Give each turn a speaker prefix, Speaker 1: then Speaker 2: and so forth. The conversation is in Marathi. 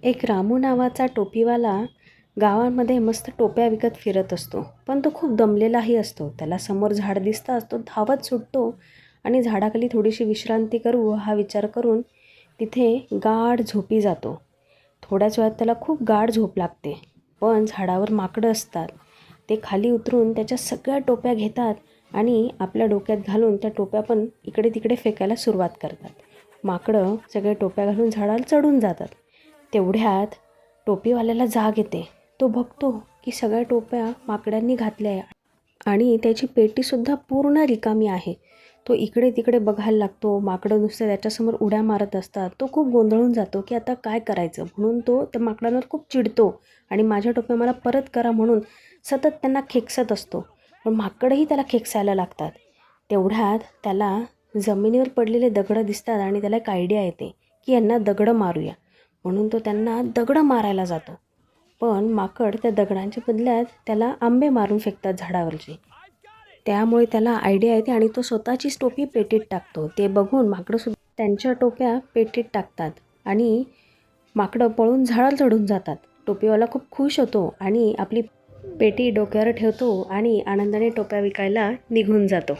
Speaker 1: एक रामू नावाचा टोपीवाला गावामध्ये मस्त टोप्या विकत फिरत असतो. पण तो खूप दमलेलाही असतो. त्याला समोर झाड दिसताच तो धावत सुटतो आणि झाडाखाली थोडीशी विश्रांती करू हा विचार करून तिथे गाढ झोपी जातो. थोड्याच वेळात त्याला खूप गाढ झोप लागते. पण झाडावर माकडं असतात. ते खाली उतरून त्याच्या सगळ्या टोप्या घेतात आणि आपल्या डोक्यात घालून त्या टोप्या पण इकडे तिकडे फेकायला सुरुवात करतात. माकडं सगळे टोप्या घालून झाडाला चढून जातात. तेवढ्यात टोपीवाल्याला जाग येते. तो बघतो की सगळ्या टोप्या माकडांनी घातल्या आहे आणि त्याची पेटीसुद्धा पूर्ण रिकामी आहे. तो इकडे तिकडे बघायला लागतो. माकडं नुसतं त्याच्यासमोर उड्या मारत असतात. तो खूप गोंधळून जातो की आता काय करायचं, म्हणून तो त्या माकडांवर खूप चिडतो आणि माझ्या टोप्या मला परत करा म्हणून सतत त्यांना खेकसत असतो. पण माकडंही त्याला खेकसायला लागतात. तेवढ्यात त्याला जमिनीवर पडलेले दगडं दिसतात आणि त्याला एक आयडिया येते की यांना दगडं मारूया. म्हणून तो त्यांना दगडं मारायला जातो. पण माकड त्या दगडांच्या बदल्यात त्याला आंबे मारून फेकतात झाडावरचे. त्यामुळे त्याला आयडिया येते आणि तो स्वतःचीच टोपी पेटीत टाकतो. ते बघून माकडंसुद्धा त्यांच्या टोप्या पेटीत टाकतात आणि माकडं पळून झाडाला चढून जातात. टोपीवाला खूप खुश होतो आणि आपली पेटी डोक्यावर ठेवतो आणि आनंदाने टोप्या विकायला निघून जातो.